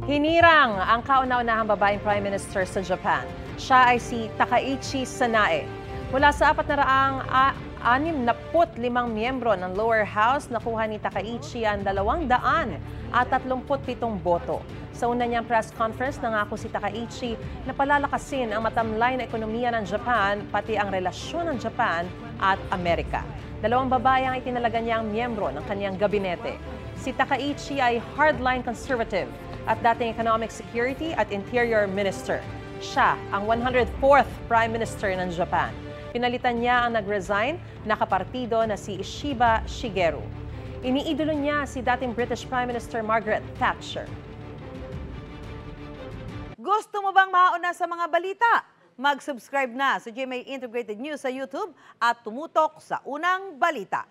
Hinirang ang kauna-unahang babaeng Prime Minister sa Japan. Siya ay si Takaichi Sanae. Mula sa 465 miyembro ng lower house, nakuha ni Takaichi ang 237 boto. Sa una niyang press conference, nangako si Takaichi na palalakasin ang matamlay na ekonomiya ng Japan, pati ang relasyon ng Japan at Amerika. 2 babae ang itinalaga niyang miyembro ng kanyang gabinete. Si Takaichi ay hardline conservative at dating Economic Security at Interior Minister. Siya ang 104th Prime Minister ng Japan. Pinalitan niya ang nag-resign na kapartido na si Ishiba Shigeru. Iniidolo niya si dating British Prime Minister Margaret Thatcher. Gusto mo bang mauna sa mga balita? Mag-subscribe na sa GMA Integrated News sa YouTube at tumutok sa unang balita.